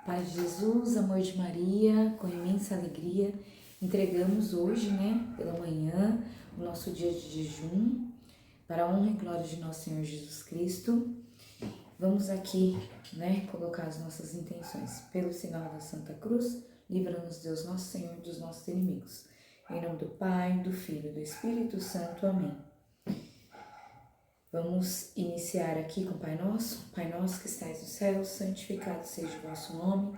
Paz de Jesus, amor de Maria, com imensa alegria, entregamos hoje, pela manhã, o nosso dia de jejum, para a honra e glória de nosso Senhor Jesus Cristo. Vamos aqui, colocar as nossas intenções. Pelo sinal da Santa Cruz, livra-nos Deus nosso Senhor dos nossos inimigos. Em nome do Pai, do Filho e do Espírito Santo. Amém. Vamos iniciar aqui com o Pai Nosso. Pai Nosso que estais no céu, santificado seja o vosso nome.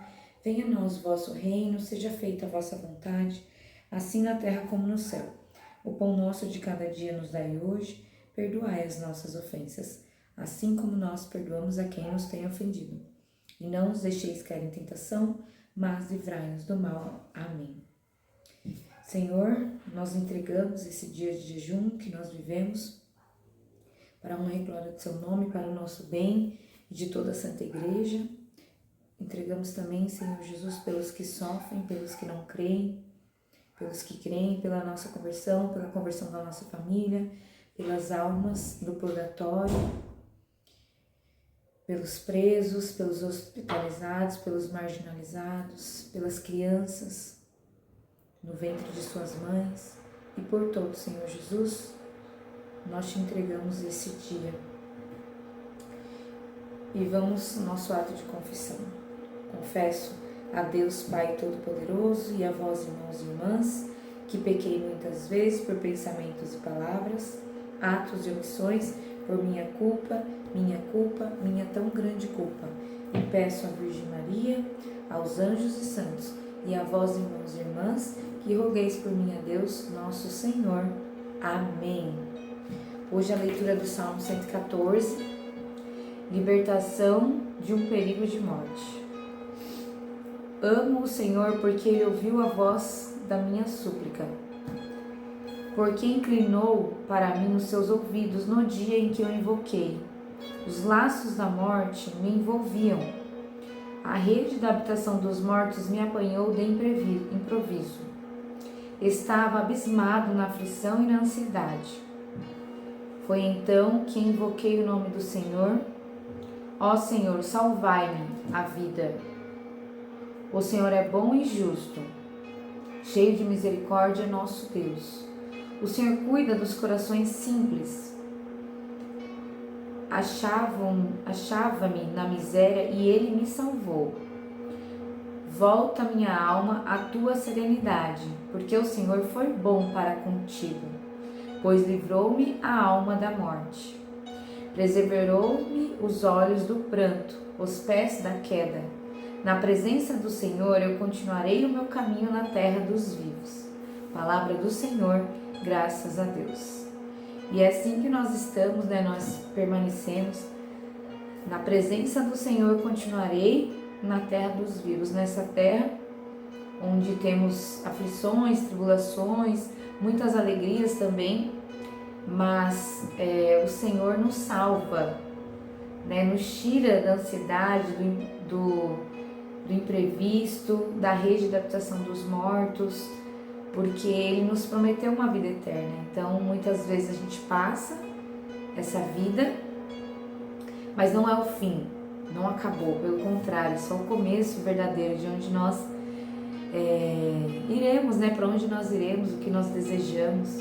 Venha a nós o vosso reino, seja feita a vossa vontade, assim na terra como no céu. O pão nosso de cada dia nos dai hoje, perdoai as nossas ofensas, assim como nós perdoamos a quem nos tem ofendido. E não os deixeis cair em tentação, mas livrai-nos do mal. Amém. Senhor, nós entregamos esse dia de jejum que nós vivemos, para a honra e glória do seu nome, para o nosso bem e de toda a Santa Igreja. Entregamos também, Senhor Jesus, pelos que sofrem, pelos que não creem, pelos que creem, pela nossa conversão, pela conversão da nossa família, pelas almas do purgatório, pelos presos, pelos hospitalizados, pelos marginalizados, pelas crianças no ventre de suas mães e por todos, Senhor Jesus. Nós te entregamos esse dia e vamos no nosso ato de confissão. Confesso a Deus Pai Todo-Poderoso e a vós, irmãos e irmãs, que pequei muitas vezes por pensamentos e palavras, atos e omissões, por minha culpa, minha tão grande culpa. E peço à Virgem Maria, aos anjos e santos, e a vós, irmãos e irmãs, que rogueis por mim a Deus, nosso Senhor. Amém. Hoje a leitura do Salmo 114, libertação de um perigo de morte. Amo o Senhor porque Ele ouviu a voz da minha súplica, porque inclinou para mim os seus ouvidos no dia em que eu invoquei. Os laços da morte me envolviam, a rede da habitação dos mortos me apanhou de improviso. Estava abismado na aflição e na ansiedade. Foi então que invoquei o nome do Senhor. Ó Senhor, salvai-me a vida. O Senhor é bom e justo, cheio de misericórdia, nosso Deus. O Senhor cuida dos corações simples. Achava-me na miséria e Ele me salvou. Volta minha alma à tua serenidade, porque o Senhor foi bom para contigo, pois livrou-me a alma da morte. Preservou-me os olhos do pranto, os pés da queda. Na presença do Senhor eu continuarei o meu caminho na terra dos vivos. Palavra do Senhor, graças a Deus. E é assim que nós estamos, nós permanecemos. Na presença do Senhor eu continuarei na terra dos vivos, nessa terra onde temos aflições, tribulações, muitas alegrias também, mas o Senhor nos salva, nos tira da ansiedade, do imprevisto, da rede de habitação dos mortos, porque Ele nos prometeu uma vida eterna. Então, muitas vezes a gente passa essa vida, mas não é o fim, não acabou, pelo contrário, é só o começo verdadeiro de onde nós iremos, para onde nós iremos, o que nós desejamos,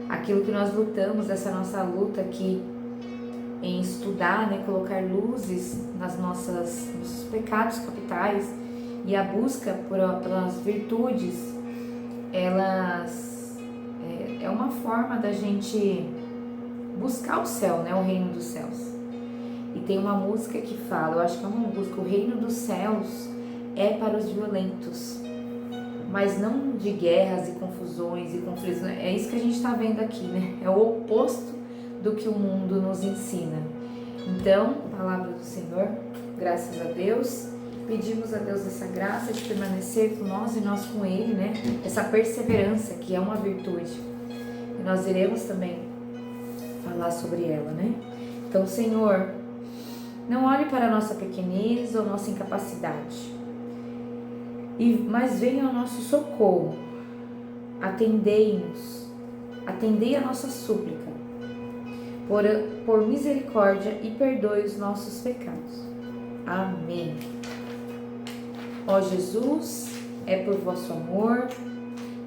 aquilo que nós lutamos, essa nossa luta aqui em estudar, colocar luzes nos pecados capitais e a busca pelas virtudes, elas é uma forma da gente buscar o céu, o reino dos céus. E tem uma música que fala, eu acho que é uma música, o reino dos céus é para os violentos, mas não de guerras e confusões e conflitos. É isso que a gente está vendo aqui, é o oposto do que o mundo nos ensina. Então, palavra do Senhor, graças a Deus, pedimos a Deus essa graça de permanecer com nós e nós com Ele, essa perseverança que é uma virtude. E nós iremos também falar sobre ela, Então, Senhor, não olhe para a nossa pequenez ou nossa incapacidade, mas venha ao nosso socorro. Atendei-nos, atendei a nossa súplica, por misericórdia, e perdoe os nossos pecados. Amém. Ó Jesus, é por vosso amor,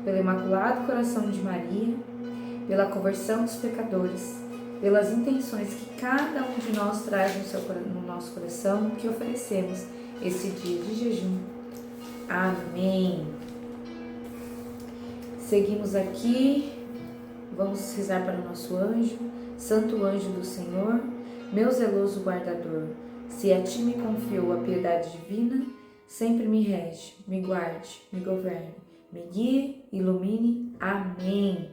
pelo Imaculado Coração de Maria, pela conversão dos pecadores, pelas intenções que cada um de nós traz no nosso coração, que oferecemos esse dia de jejum. Amém. Seguimos aqui, vamos rezar para o nosso anjo. Santo anjo do Senhor, meu zeloso guardador, se a ti me confiou a piedade divina, sempre me rege, me guarde, me governe, me guie, ilumine. Amém.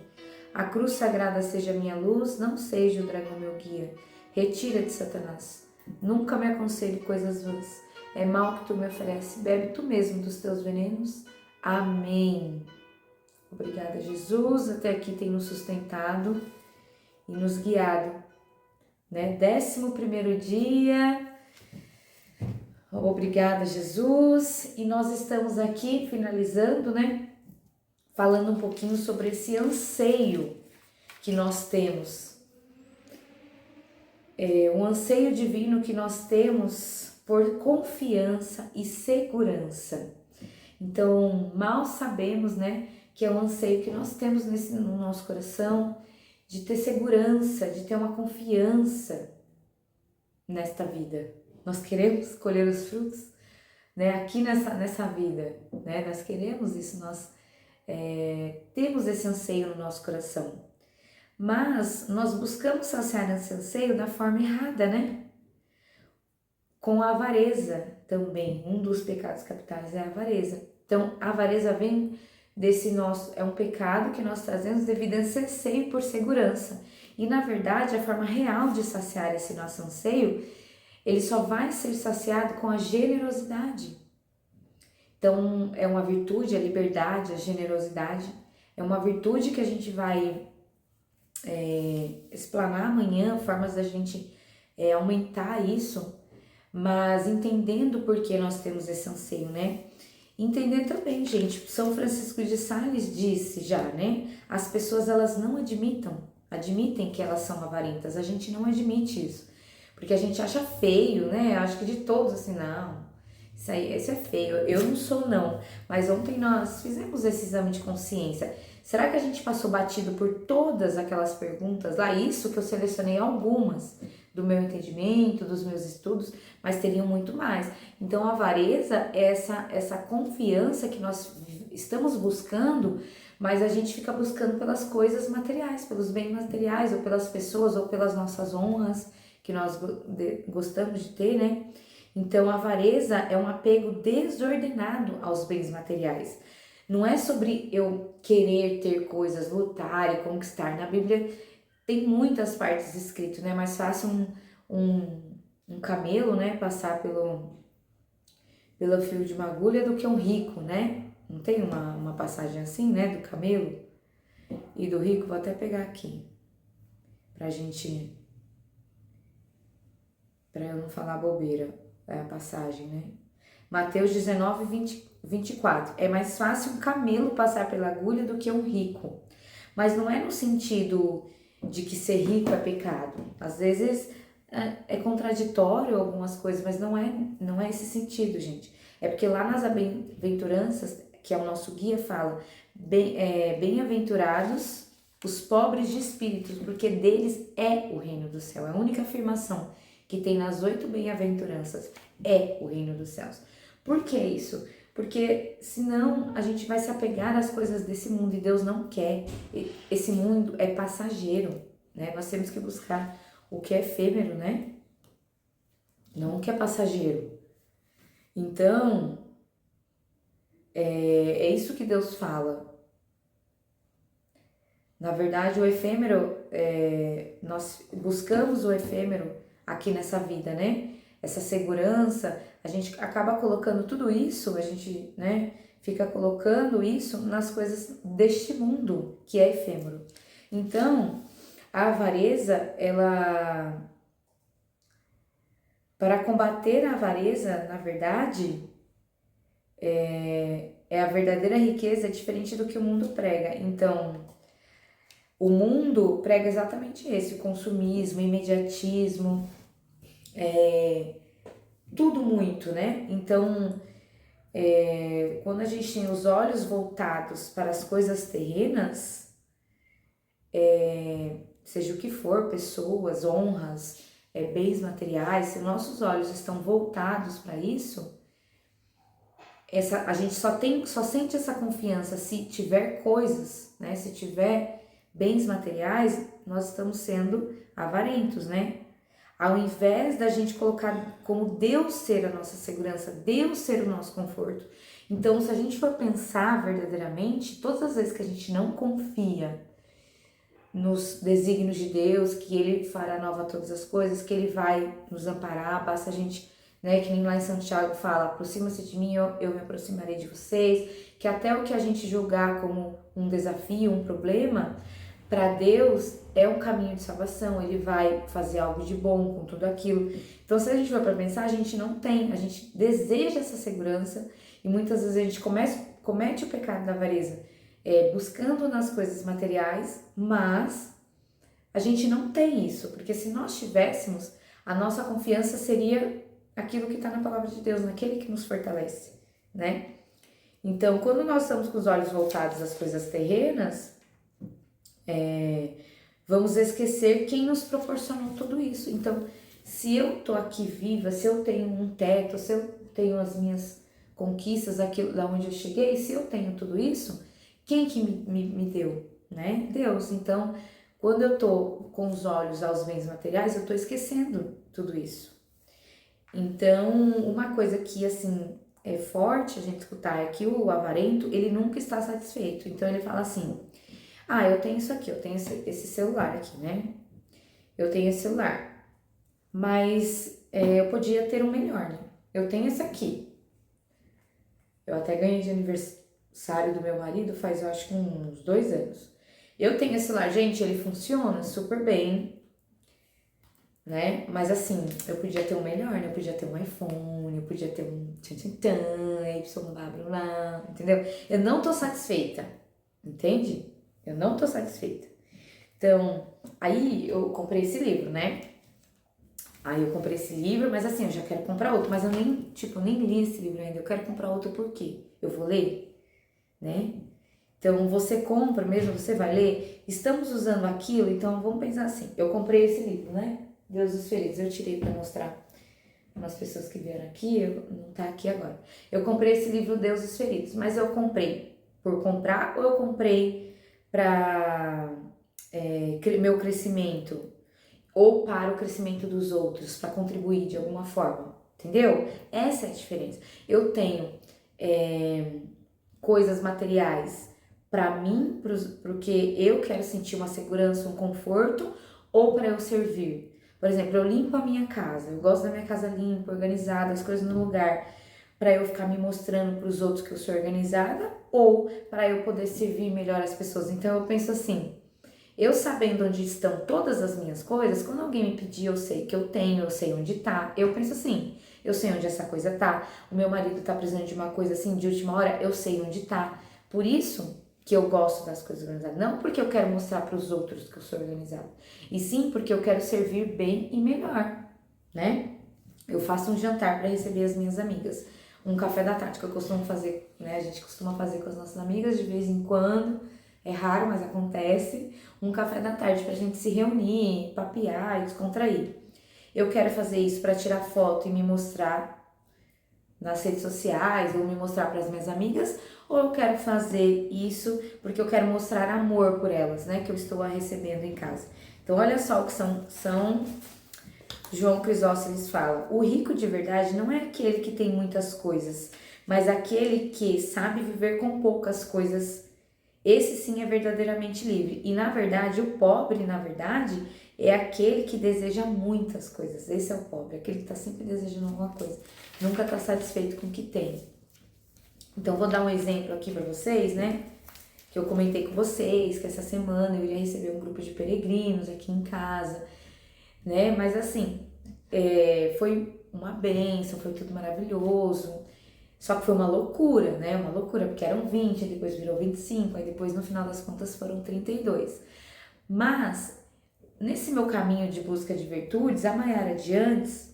A cruz sagrada seja minha luz, não seja o dragão meu guia. Retira-te, Satanás. Nunca me aconselhe coisas vãs. É mal que tu me oferece, bebe tu mesmo dos teus venenos. Amém. Obrigada, Jesus. Até aqui tem nos sustentado e nos guiado, né? 11º dia. Obrigada, Jesus. E nós estamos aqui finalizando, né? Falando um pouquinho sobre esse anseio que nós temos. Um anseio divino que nós temos por confiança e segurança. Então, mal sabemos, né, que é um anseio que nós temos no nosso coração, de ter segurança, de ter uma confiança nesta vida. Nós queremos colher os frutos, né, aqui nessa vida, né, nós queremos isso, nós temos esse anseio no nosso coração. Mas nós buscamos saciar esse anseio da forma errada, né? Com a avareza também, um dos pecados capitais é a avareza. Então, a avareza vem é um pecado que nós trazemos devido a esse anseio por segurança. E, na verdade, a forma real de saciar esse nosso anseio, ele só vai ser saciado com a generosidade. Então, é uma virtude, a liberdade, a generosidade, é uma virtude que a gente vai explanar amanhã, formas da gente aumentar isso, mas entendendo por que nós temos esse anseio, né? Entender também, gente, São Francisco de Sales disse já, né? As pessoas, elas não admitem que elas são avarentas, a gente não admite isso, porque a gente acha feio, né? Acho que de todos, assim, não, isso é feio, eu não sou não, mas ontem nós fizemos esse exame de consciência. Será que a gente passou batido por todas aquelas perguntas lá? Isso que eu selecionei algumas do meu entendimento, dos meus estudos, mas teriam muito mais. Então, a avareza é essa confiança que nós estamos buscando, mas a gente fica buscando pelas coisas materiais, pelos bens materiais, ou pelas pessoas, ou pelas nossas honras que nós gostamos de ter, né? Então, a avareza é um apego desordenado aos bens materiais. Não é sobre eu querer ter coisas, lutar e conquistar. Na Bíblia tem muitas partes escritas, né? É mais fácil um camelo, né, passar pelo fio de uma agulha do que um rico, né? Não tem uma passagem assim, né, do camelo e do rico? Vou até pegar aqui pra eu não falar bobeira, é a passagem, né? Mateus 19, 24. É mais fácil um camelo passar pela agulha do que um rico. Mas não é no sentido de que ser rico é pecado. Às vezes é contraditório algumas coisas, mas não é esse sentido, gente. É porque lá nas bem-aventuranças, que é o nosso guia, fala bem-aventurados os pobres de espíritos, porque deles é o reino do céu. É a única afirmação que tem nas 8 bem-aventuranças, é o reino dos céus. Por que isso? Porque senão a gente vai se apegar às coisas desse mundo e Deus não quer. Esse mundo é passageiro, né? Nós temos que buscar o que é efêmero, né? Não o que é passageiro. Então, é isso que Deus fala. Na verdade, o efêmero, nós buscamos o efêmero aqui nessa vida, né? Essa segurança, a gente acaba colocando tudo isso, a gente, né, fica colocando isso nas coisas deste mundo, que é efêmero. Então, a avareza, para combater a avareza, na verdade, a verdadeira riqueza é diferente do que o mundo prega. Então, o mundo prega exatamente esse, o consumismo, o imediatismo, tudo muito, né? Então, quando a gente tem os olhos voltados para as coisas terrenas, seja o que for, pessoas, honras, bens materiais, se nossos olhos estão voltados para isso, a gente só sente essa confiança se tiver coisas, né? Se tiver bens materiais, nós estamos sendo avarentos, né? Ao invés da gente colocar como Deus ser a nossa segurança, Deus ser o nosso conforto. Então, se a gente for pensar verdadeiramente, todas as vezes que a gente não confia nos desígnios de Deus, que Ele fará nova todas as coisas, que Ele vai nos amparar, basta a gente, né, que nem lá em Santiago fala, aproxima-se de mim, eu me aproximarei de vocês, que até o que a gente julgar como um desafio, um problema, para Deus é um caminho de salvação, Ele vai fazer algo de bom com tudo aquilo. Então, se a gente for para pensar, a gente não tem, a gente deseja essa segurança e muitas vezes a gente comete o pecado da avareza, buscando nas coisas materiais, mas a gente não tem isso, porque se nós tivéssemos, a nossa confiança seria aquilo que está na palavra de Deus, naquele que nos fortalece, né? Então, quando nós estamos com os olhos voltados às coisas terrenas, vamos esquecer quem nos proporcionou tudo isso. Então, se eu tô aqui viva, se eu tenho um teto, se eu tenho as minhas conquistas, aquilo da onde eu cheguei, se eu tenho tudo isso, quem que me deu, né? Deus. Então, quando eu tô com os olhos aos bens materiais, eu tô esquecendo tudo isso. Então, uma coisa que, assim, é forte a gente escutar é que o avarento, ele nunca está satisfeito. Então, ele fala assim, eu tenho isso aqui, eu tenho esse celular aqui, né? Eu tenho esse celular, mas eu podia ter um melhor, né? Eu tenho esse aqui. Eu até ganhei de aniversário do meu marido faz, eu acho que uns 2 anos. Eu tenho esse celular, gente, ele funciona super bem, né? Mas assim, eu podia ter um melhor, né? Eu podia ter um iPhone, eu podia ter um Y, blá, blá, blá, entendeu? Eu não tô satisfeita, entende? Eu não tô satisfeita. Então, aí eu comprei esse livro, né? Aí eu comprei esse livro, mas assim, eu já quero comprar outro, mas eu nem li esse livro ainda. Eu quero comprar outro por quê? Eu vou ler, né? Então, você compra mesmo, você vai ler, estamos usando aquilo, então vamos pensar assim, eu comprei esse livro, né? Deus dos Feridos, eu tirei para mostrar para umas pessoas que vieram aqui, não tá aqui agora. Eu comprei esse livro Deus dos Feridos, mas eu comprei por comprar ou eu comprei para meu crescimento ou para o crescimento dos outros, para contribuir de alguma forma, entendeu? Essa é a diferença. Eu tenho coisas materiais para mim, porque eu quero sentir uma segurança, um conforto, ou para eu servir. Por exemplo, eu limpo a minha casa, eu gosto da minha casa limpa, organizada, as coisas no lugar, para eu ficar me mostrando para os outros que eu sou organizada, ou para eu poder servir melhor as pessoas. Então eu penso assim, eu sabendo onde estão todas as minhas coisas, quando alguém me pedir, eu sei que eu tenho, eu sei onde tá, eu penso assim, eu sei onde essa coisa tá, o meu marido tá precisando de uma coisa assim de última hora, eu sei onde tá. Por isso que eu gosto das coisas organizadas, não porque eu quero mostrar para os outros que eu sou organizada, e sim porque eu quero servir bem e melhor, né? Eu faço um jantar para receber as minhas amigas, um café da tarde que eu costumo fazer, né? A gente costuma fazer com as nossas amigas de vez em quando, é raro, mas acontece, um café da tarde pra gente se reunir, papear e descontrair. Eu quero fazer isso para tirar foto e me mostrar nas redes sociais ou me mostrar para as minhas amigas, ou eu quero fazer isso porque eu quero mostrar amor por elas, né, que eu estou a recebendo em casa. Então olha só o que são João Crisóstomo fala, o rico de verdade não é aquele que tem muitas coisas, mas aquele que sabe viver com poucas coisas. Esse sim é verdadeiramente livre. E na verdade, o pobre, na verdade, é aquele que deseja muitas coisas. Esse é o pobre, aquele que está sempre desejando alguma coisa. Nunca está satisfeito com o que tem. Então, vou dar um exemplo aqui para vocês, né? Que eu comentei com vocês, que essa semana eu iria receber um grupo de peregrinos aqui em casa, né? Mas assim, foi uma bênção, foi tudo maravilhoso. Só que foi uma loucura, né? Uma loucura, porque eram 20, depois virou 25, aí depois no final das contas foram 32. Mas, nesse meu caminho de busca de virtudes, a Maiara de antes,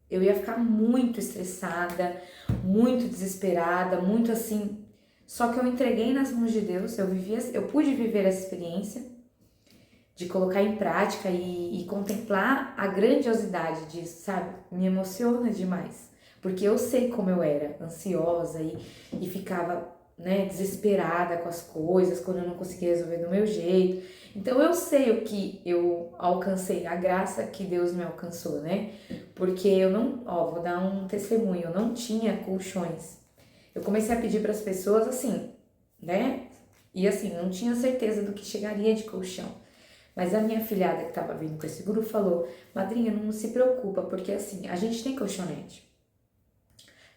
eu ia ficar muito estressada, muito desesperada, muito assim. Só que eu entreguei nas mãos de Deus, eu pude viver essa experiência de colocar em prática e contemplar a grandiosidade disso, sabe? Me emociona demais, porque eu sei como eu era, ansiosa e ficava, né, desesperada com as coisas, quando eu não conseguia resolver do meu jeito. Então eu sei o que eu alcancei, a graça que Deus me alcançou, né? Porque eu não, vou dar um testemunho, eu não tinha colchões. Eu comecei a pedir para as pessoas assim, né? E assim, não tinha certeza do que chegaria de colchão. Mas a minha filhada que estava vindo com esse grupo falou: madrinha, não se preocupa, porque assim, a gente tem colchonete.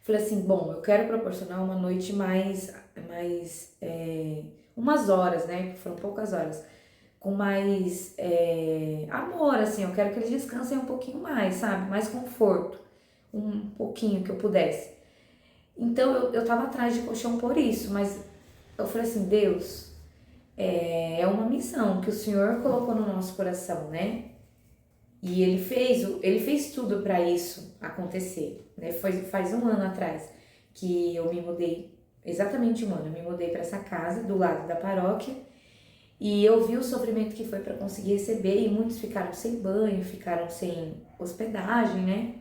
Falei assim, bom, eu quero proporcionar uma noite mais umas horas, né? Foram poucas horas. Com mais amor, assim, eu quero que eles descansem um pouquinho mais, sabe? Mais conforto, um pouquinho que eu pudesse. Então eu tava atrás de colchão por isso, mas eu falei assim, Deus, é uma missão que o Senhor colocou no nosso coração, né? E ele fez tudo para isso acontecer, né? Faz um ano atrás que eu me mudei, exatamente um ano, eu me mudei para essa casa do lado da paróquia e eu vi o sofrimento que foi para conseguir receber e muitos ficaram sem banho, ficaram sem hospedagem, né?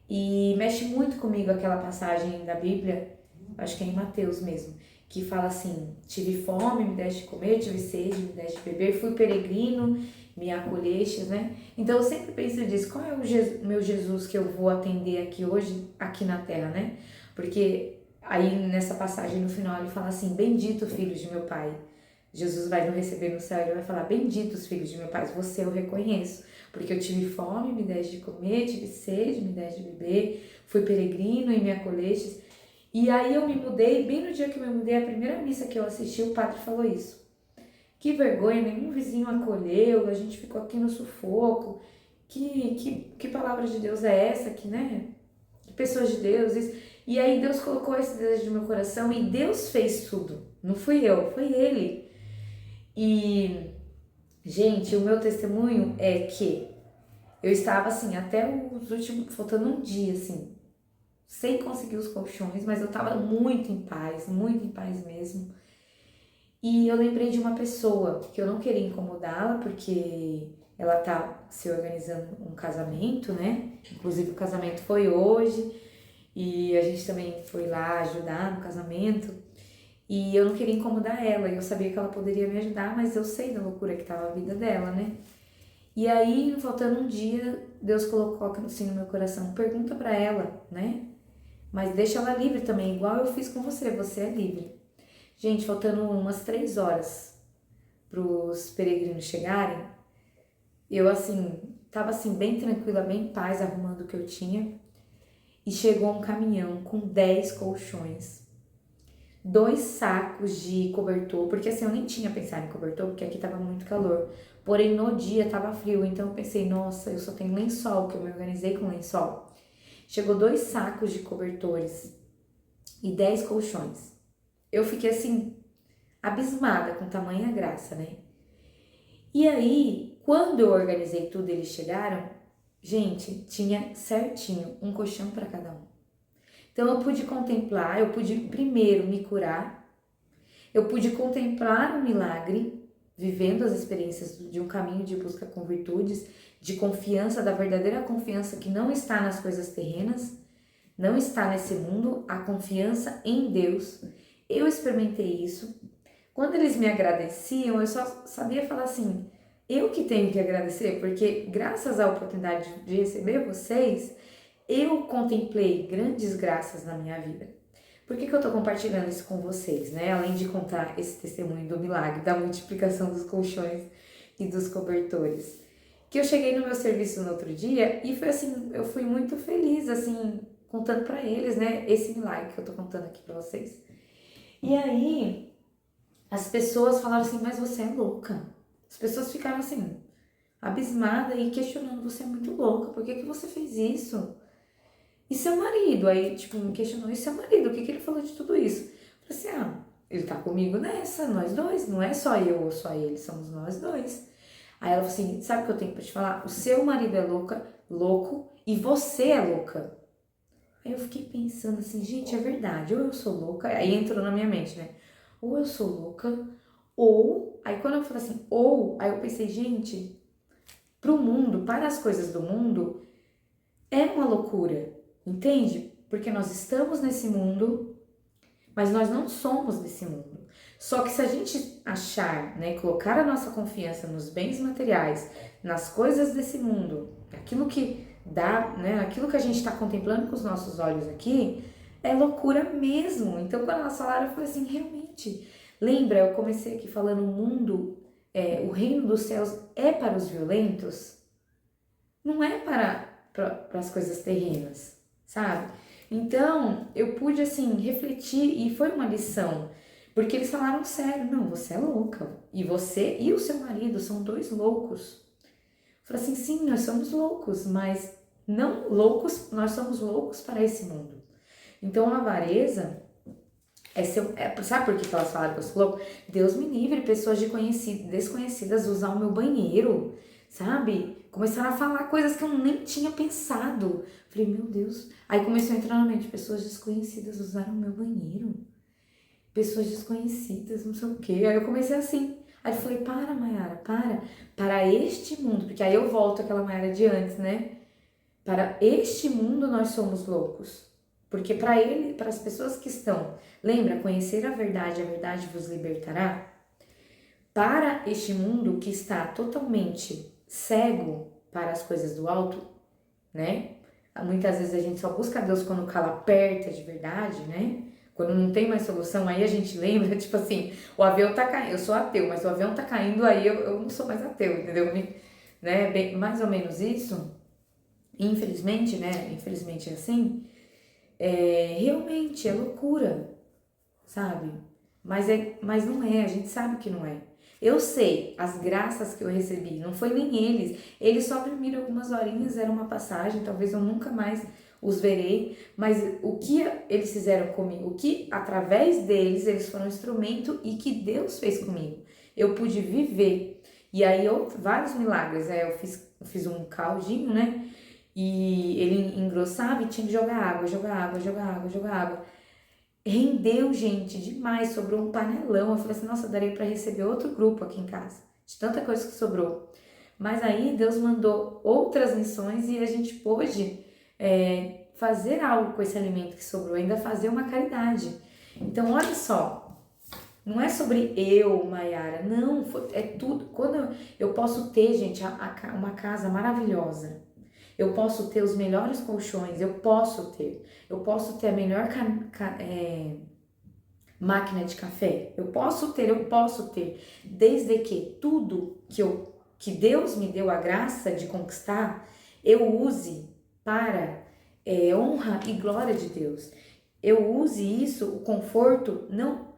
E mexe muito comigo aquela passagem da Bíblia, acho que é em Mateus mesmo, que fala assim: tive fome, me deste de comer, tive sede, me deste de beber, fui peregrino, me acolhestes, né? Então eu sempre penso nisso, qual é o meu Jesus que eu vou atender aqui hoje, aqui na terra, né? Porque aí nessa passagem no final ele fala assim: bendito filho de meu pai. Jesus vai nos receber no céu e ele vai falar: benditos filhos de meu pai, você eu reconheço, porque eu tive fome, me deste de comer, tive sede, me deste de beber, fui peregrino e me acolhestes. E aí eu me mudei, bem no dia que eu me mudei, a primeira missa que eu assisti, o padre falou isso. Que vergonha, nenhum vizinho acolheu, a gente ficou aqui no sufoco. Que palavra de Deus é essa aqui, né? Que pessoas de Deus, isso. E aí Deus colocou esse desejo no meu coração e Deus fez tudo. Não fui eu, foi Ele. E, gente, o meu testemunho é que eu estava assim, até os últimos, faltando um dia, assim, sem conseguir os colchões, mas eu estava muito em paz mesmo. E eu lembrei de uma pessoa que eu não queria incomodá-la, porque ela tá se organizando um casamento, né? Inclusive o casamento foi hoje e a gente também foi lá ajudar no casamento. E eu não queria incomodar ela, eu sabia que ela poderia me ajudar, mas eu sei da loucura que tava a vida dela, né? E aí, faltando um dia, Deus colocou assim no meu coração: pergunta pra ela, né? Mas deixa ela livre também, igual eu fiz com você, você é livre. Gente, faltando umas 3 horas pros peregrinos chegarem, eu assim, tava assim bem tranquila, bem em paz, arrumando o que eu tinha. E chegou um caminhão com 10 colchões, 2 sacos de cobertor, porque assim, eu nem tinha pensado em cobertor, porque aqui tava muito calor. Porém, no dia tava frio, então eu pensei, nossa, eu só tenho lençol, que eu me organizei com lençol. Chegou 2 sacos de cobertores e 10 colchões. Eu fiquei assim, abismada com tamanha graça, né? E aí, quando eu organizei tudo e eles chegaram, gente, tinha certinho um colchão para cada um. Então eu pude contemplar, eu pude primeiro me curar, eu pude contemplar o milagre, vivendo as experiências de um caminho de busca com virtudes, de confiança, da verdadeira confiança que não está nas coisas terrenas, não está nesse mundo, a confiança em Deus. Eu experimentei isso. Quando eles me agradeciam, eu só sabia falar assim: eu que tenho que agradecer, porque graças à oportunidade de receber vocês, eu contemplei grandes graças na minha vida. Por que eu tô compartilhando isso com vocês, né? Além de contar esse testemunho do milagre, da multiplicação dos colchões e dos cobertores. Que eu cheguei no meu serviço no outro dia e foi assim, eu fui muito feliz, assim, contando pra eles, né? Esse milagre que eu tô contando aqui pra vocês. E aí, as pessoas falaram assim: mas você é louca. As pessoas ficaram assim, abismadas e questionando: você é muito louca, por que você fez isso? E seu marido? Aí, tipo, me questionou: e seu marido? O que ele falou de tudo isso? Eu falei assim: ele tá comigo nessa, nós dois, não é só eu ou só ele, somos nós dois. Aí ela falou assim, sabe o que eu tenho pra te falar? O seu marido é louco e você é louca. Aí eu fiquei pensando assim, gente, é verdade, ou eu sou louca, aí entrou na minha mente, né? Ou eu sou louca, ou... Aí quando eu falei assim, ou, aí eu pensei, gente, pro mundo, para as coisas do mundo, é uma loucura, entende? Porque nós estamos nesse mundo, mas nós não somos desse mundo. Só que se a gente achar, né, colocar a nossa confiança nos bens materiais, nas coisas desse mundo, aquilo que dá, né, aquilo que a gente está contemplando com os nossos olhos aqui, é loucura mesmo. Então, quando elas falaram, eu falei assim, realmente. Lembra, eu comecei aqui falando, o mundo, o reino dos céus é para os violentos, não é para as coisas terrenas, sabe? Então, eu pude, assim, refletir e foi uma lição. Porque eles falaram sério, não, você é louca. E você e o seu marido são dois loucos. Eu falei assim, sim, nós somos loucos, mas não loucos, nós somos loucos para esse mundo. Então, a avareza, sabe por que elas falaram que eu sou louca? Deus me livre, pessoas desconhecidas usar o meu banheiro, sabe? Começaram a falar coisas que eu nem tinha pensado. Falei, meu Deus. Aí começou a entrar na mente, pessoas desconhecidas usaram o meu banheiro. Pessoas desconhecidas, não sei o quê. Aí eu comecei assim. Aí eu falei, para, Mayara, para este mundo. Porque aí eu volto àquela Mayara de antes, né? Para este mundo nós somos loucos. Porque para as pessoas que estão, lembra, conhecer a verdade vos libertará. Para este mundo que está totalmente cego para as coisas do alto, né? Muitas vezes a gente só busca Deus quando o calo aperta de verdade, né? Quando não tem mais solução, aí a gente lembra, tipo assim, o avião tá caindo, eu sou ateu, mas o avião tá caindo, aí eu não sou mais ateu, entendeu? Né? Bem, mais ou menos isso, infelizmente, né? Infelizmente é assim, realmente é loucura, sabe? Mas não é, a gente sabe que não é. Eu sei, as graças que eu recebi, não foi nem eles só dormiram algumas horinhas, era uma passagem, talvez eu nunca mais os verei, mas o que eles fizeram comigo, o que através deles eles foram um instrumento e que Deus fez comigo, eu pude viver, e aí vários milagres, eu fiz um caldinho, né, e ele engrossava e tinha que jogar água, rendeu, gente, demais, sobrou um panelão. Eu falei assim, nossa, darei para receber outro grupo aqui em casa, de tanta coisa que sobrou. Mas aí Deus mandou outras missões e a gente pôde fazer algo com esse alimento que sobrou, ainda fazer uma caridade. Então, olha só, não é sobre eu, Mayara, não, é tudo. Quando eu posso ter, gente, uma casa maravilhosa, eu posso ter os melhores colchões, eu posso ter a melhor máquina de café, eu posso ter, desde que tudo que Deus me deu a graça de conquistar, eu use para honra e glória de Deus. Eu use isso, o conforto, não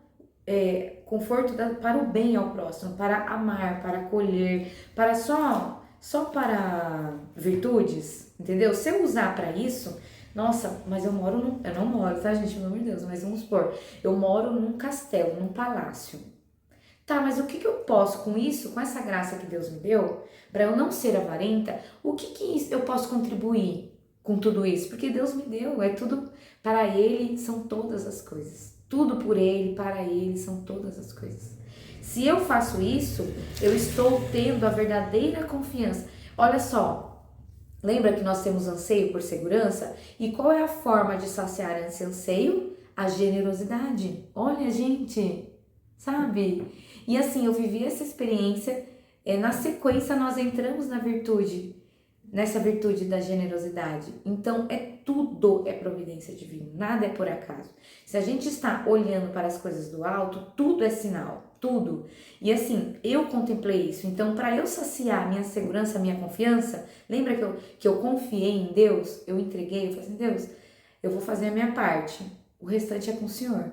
para o bem ao próximo, para amar, para acolher, para só para virtudes, entendeu? Se eu usar para isso, nossa, mas eu não moro, tá, gente? Pelo amor de Deus, mas vamos supor, eu moro num castelo, num palácio. Tá, mas o que eu posso com isso, com essa graça que Deus me deu, para eu não ser avarenta, o que eu posso contribuir com tudo isso? Porque Deus me deu, é tudo para Ele, são todas as coisas. Tudo por Ele, para Ele, são todas as coisas. Se eu faço isso, eu estou tendo a verdadeira confiança. Olha só, lembra que nós temos anseio por segurança? E qual é a forma de saciar esse anseio? A generosidade. Olha, gente, sabe? E assim, eu vivi essa experiência, na sequência nós entramos nessa virtude da generosidade. Então, tudo é providência divina, nada é por acaso. Se a gente está olhando para as coisas do alto, tudo é sinal, tudo. E assim, eu contemplei isso. Então, para eu saciar minha segurança, minha confiança, lembra que eu confiei em Deus? Eu entreguei, eu falei assim, Deus, eu vou fazer a minha parte, o restante é com o Senhor.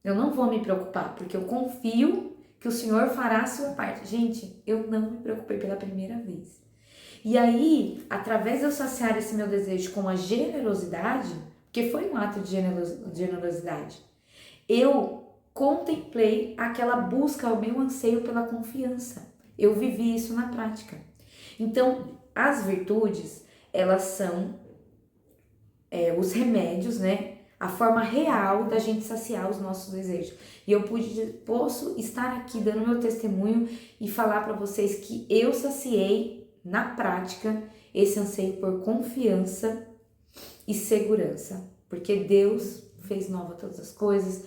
Eu não vou me preocupar, porque eu confio que o Senhor fará a sua parte. Gente, eu não me preocupei pela primeira vez. E aí, através de eu saciar esse meu desejo com a generosidade, porque foi um ato de generosidade, eu contemplei aquela busca, o meu anseio pela confiança. Eu vivi isso na prática. Então, as virtudes, elas são os remédios, né? A forma real da gente saciar os nossos desejos. E eu posso estar aqui dando meu testemunho e falar para vocês que eu saciei na prática esse anseio por confiança e segurança, porque Deus fez nova todas as coisas,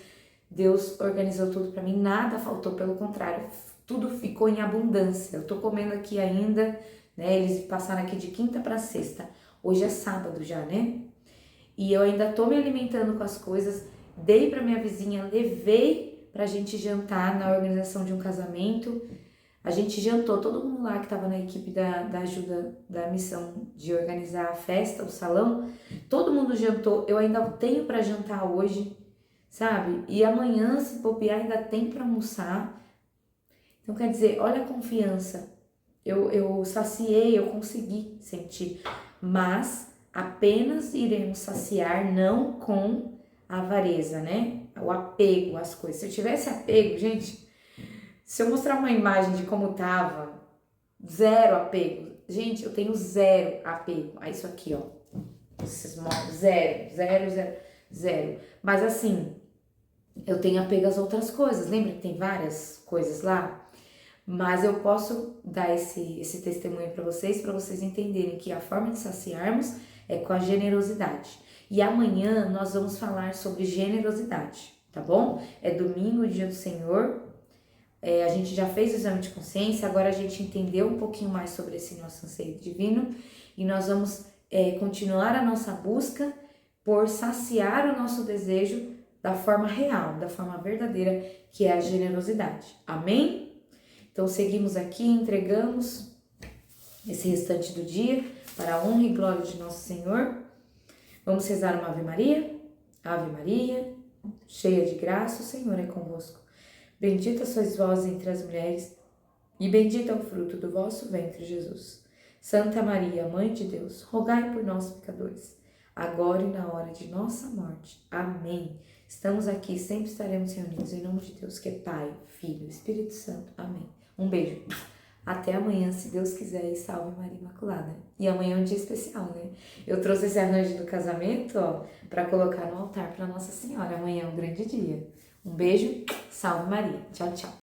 Deus organizou tudo para mim, nada faltou, pelo contrário, tudo ficou em abundância. Eu tô comendo aqui ainda, né? Eles passaram aqui de quinta para sexta. Hoje é sábado já, né? E eu ainda tô me alimentando com as coisas. Dei para minha vizinha, levei pra gente jantar na organização de um casamento. A gente jantou, todo mundo lá que tava na equipe da ajuda da missão de organizar a festa, o salão, todo mundo jantou. Eu ainda tenho para jantar hoje, sabe? E amanhã, se bobear, ainda tem para almoçar. Então, quer dizer, olha a confiança. Eu saciei, eu consegui sentir. Mas apenas iremos saciar não com a avareza, né? O apego às coisas. Se eu tivesse apego, gente, se eu mostrar uma imagem de como tava, zero apego. Gente, eu tenho zero apego a isso aqui, ó. Zero. Mas assim, eu tenho apego às outras coisas. Lembra que tem várias coisas lá? Mas eu posso dar esse testemunho para vocês entenderem que a forma de saciarmos é com a generosidade. E amanhã nós vamos falar sobre generosidade, tá bom? É domingo, dia do Senhor. A gente já fez o exame de consciência, agora a gente entendeu um pouquinho mais sobre esse nosso anseio divino e nós vamos continuar a nossa busca por saciar o nosso desejo da forma real, da forma verdadeira, que é a generosidade. Amém? Então, seguimos aqui, entregamos esse restante do dia para a honra e glória de nosso Senhor. Vamos rezar uma Ave Maria. Ave Maria, cheia de graça, o Senhor é convosco. Bendita sois vós entre as mulheres, e bendito é o fruto do vosso ventre, Jesus. Santa Maria, Mãe de Deus, rogai por nós, pecadores, agora e na hora de nossa morte. Amém. Estamos aqui, sempre estaremos reunidos em nome de Deus, que é Pai, Filho e Espírito Santo. Amém. Um beijo. Até amanhã, se Deus quiser, e salve Maria Imaculada. E amanhã é um dia especial, né? Eu trouxe esse arranjo do casamento, ó, para colocar no altar para Nossa Senhora. Amanhã é um grande dia. Um beijo, salve Maria. Tchau, tchau.